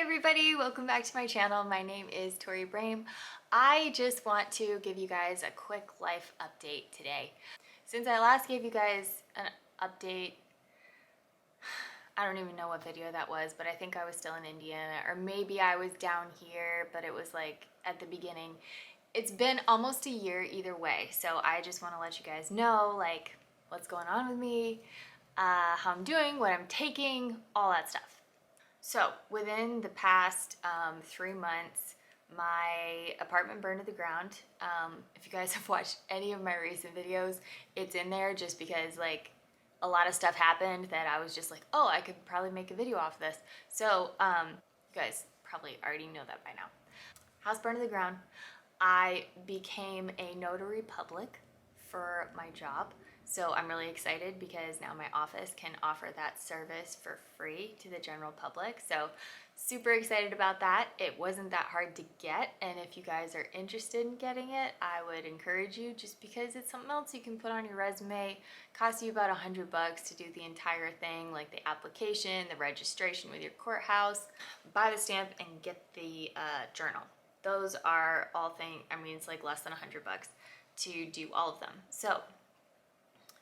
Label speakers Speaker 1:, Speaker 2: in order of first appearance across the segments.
Speaker 1: everybody, welcome back to my channel. My name is Tori Brame. I just want to give you guys a quick life update today. Since I last gave you guys an update, I don't even know what video that was, but I think I was still in Indiana, or maybe I was down here, but it was like at the beginning. It's been almost a year either way, so I just want to let you guys know like what's going on with me, how I'm doing, what I'm taking, all that stuff. So within the past 3 months, my apartment burned to the ground. If you guys have watched any of my recent videos, it's in there just because like a lot of stuff happened that I was just like, oh, I could probably make a video off this. So you guys probably already know that by now. House burned to the ground. I became a notary public for my job. So I'm really excited because now my office can offer that service for free to the general public. So super excited about that. It wasn't that hard to get, and if you guys are interested in getting it, I would encourage you, just because it's something else you can put on your resume. Costs you about $100 to do the entire thing, like the application, the registration with your courthouse, buy the stamp, and get the journal. Those are all things, I mean, it's like less than $100 to do all of them. So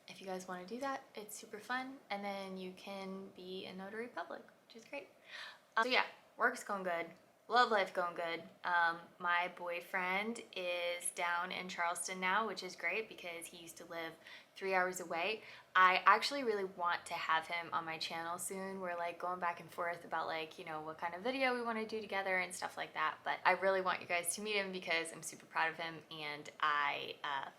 Speaker 1: if you guys want to do that, it's super fun, and then you can be a notary public, which is great. So yeah, work's going good, love life going good. My boyfriend is down in Charleston now, which is great because he used to live 3 hours away. I actually really want to have him on my channel soon. We're like going back and forth about like, you know, what kind of video we want to do together and stuff like that. But I really want you guys to meet him because I'm super proud of him, and I,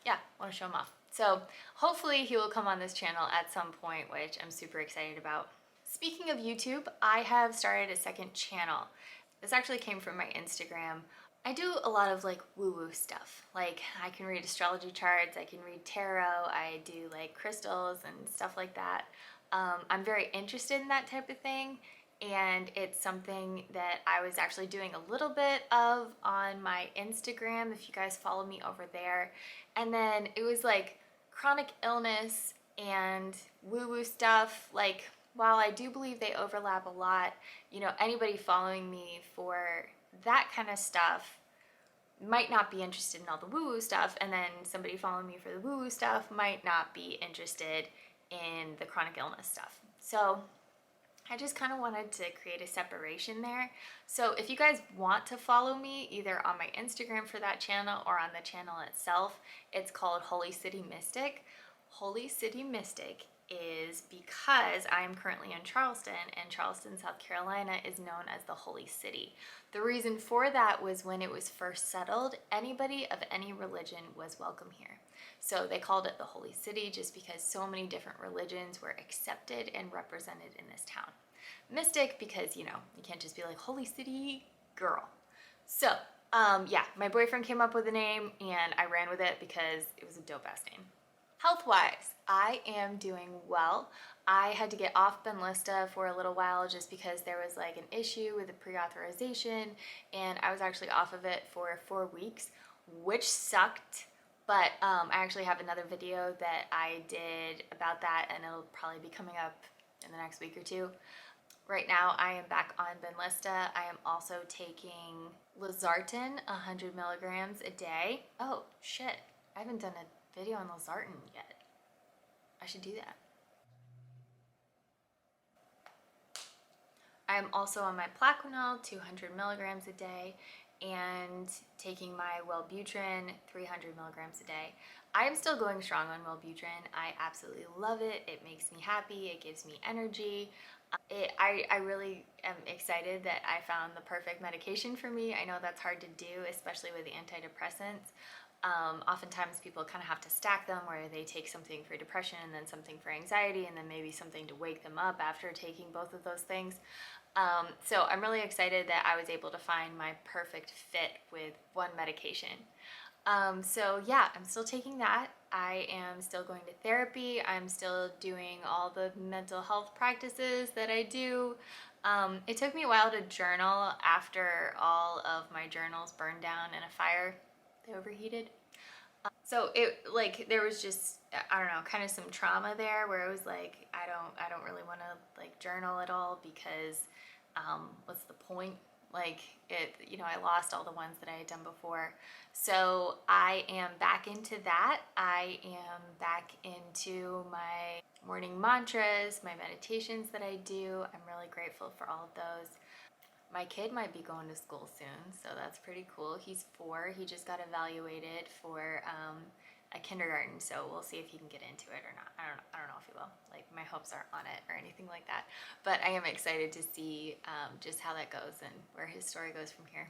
Speaker 1: yeah, want to show him off. So hopefully he will come on this channel at some point, which I'm super excited about. Speaking of YouTube, I have started a second channel. This actually came from my Instagram. I do a lot of like woo-woo stuff. Like I can read astrology charts, I can read tarot, I do like crystals and stuff like that. I'm very interested in that type of thing, and it's something that I was actually doing a little bit of on my Instagram, if you guys follow me over there. And then it was like chronic illness and woo-woo stuff. Like, while I do believe they overlap a lot, you know, anybody following me for that kind of stuff might not be interested in all the woo-woo stuff, and then somebody following me for the woo-woo stuff might not be interested in the chronic illness stuff. So I just kind of wanted to create a separation there. So if you guys want to follow me either on my Instagram for that channel or on the channel itself, it's called Holy City Mystic. Holy City Mystic is because I am currently in Charleston, and Charleston, South Carolina is known as the Holy City. The reason for that was when it was first settled, anybody of any religion was welcome here. So they called it the Holy City just because so many different religions were accepted and represented in this town. Mystic because, you know, you can't just be like Holy City girl. So yeah, my boyfriend came up with a name and I ran with it because it was a dope ass name. Health-wise, I am doing well. I had to get off Benlysta for a little while just because there was like an issue with the pre-authorization, and I was actually off of it for 4 weeks, which sucked. But I actually have another video that I did about that, and it'll probably be coming up in the next week or two. Right now, I am back on Benlysta. I am also taking Losartan, 100 milligrams a day. Oh, shit. I haven't done a video on Losartan yet. I should do that. I'm also on my Plaquenil, 200 milligrams a day, and taking my Wellbutrin, 300 milligrams a day. I am still going strong on Wellbutrin. I absolutely love it. It makes me happy. It gives me energy. I really am excited that I found the perfect medication for me. I know that's hard to do, especially with the antidepressants. Oftentimes people kind of have to stack them, where they take something for depression and then something for anxiety and then maybe something to wake them up after taking both of those things. So I'm really excited that I was able to find my perfect fit with one medication. So yeah, I'm still taking that. I am still going to therapy. I'm still doing all the mental health practices that I do. It took me a while to journal after all of my journals burned down in a fire. They overheated. So it, like, there was just, I don't know, kind of some trauma there where it was like, I don't really want to like journal at all because what's the point? Like I lost all the ones that I had done before. So I am back into that. I am back into my morning mantras, my meditations that I do. I'm really grateful for all of those. My kid might be going to school soon, so that's pretty cool. He's 4. He just got evaluated for a kindergarten, so we'll see if he can get into it or not. I don't know if he will. Like, my hopes aren't on it or anything like that. But I am excited to see just how that goes and where his story goes from here.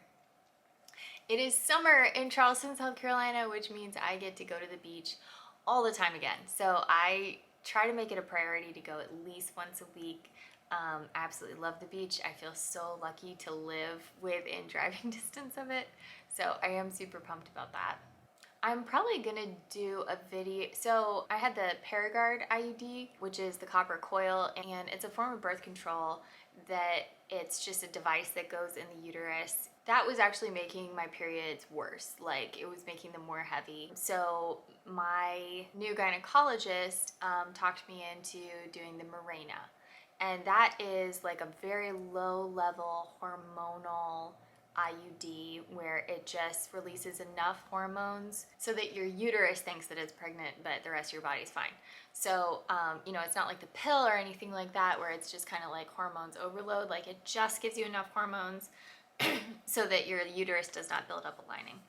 Speaker 1: It is summer in Charleston, South Carolina, which means I get to go to the beach all the time again. So I try to make it a priority to go at least once a week. I absolutely love the beach. I feel so lucky to live within driving distance of it. So I am super pumped about that. I'm probably gonna do a video. So I had the Paragard IUD, which is the copper coil, and it's a form of birth control that it's just a device that goes in the uterus. That was actually making my periods worse. Like, it was making them more heavy. So my new gynecologist talked me into doing the Mirena. And that is like a very low level hormonal IUD where it just releases enough hormones so that your uterus thinks that it's pregnant, but the rest of your body's fine. So, it's not like the pill or anything like that where it's just kind of like hormones overload. Like, it just gives you enough hormones so that your uterus does not build up a lining.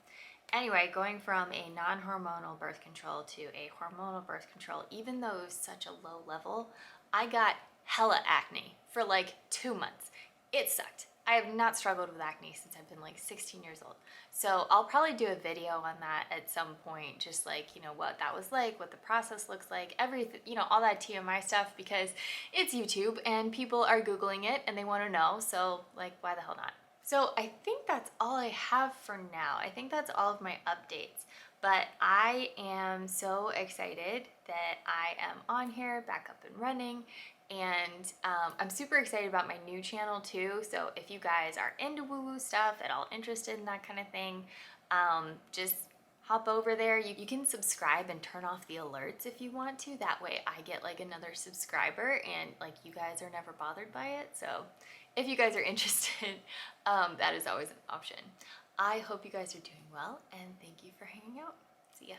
Speaker 1: Anyway, going from a non-hormonal birth control to a hormonal birth control, even though it was such a low level, I got hella acne for like 2 months. It sucked. I have not struggled with acne since I've been like 16 years old. So I'll probably do a video on that at some point, just like, what that was like, what the process looks like, everything, all that TMI stuff, because it's YouTube and people are Googling it and they want to know. So like, why the hell not? So I think that's all I have for now. I think that's all of my updates. But I am so excited that I am on here, back up and running. And I'm super excited about my new channel too. So if you guys are into woo-woo stuff, at all interested in that kind of thing, just hop over there. You can subscribe and turn off the alerts if you want to. That way I get like another subscriber and like you guys are never bothered by it. So if you guys are interested, that is always an option. I hope you guys are doing well and thank you for hanging out. See ya.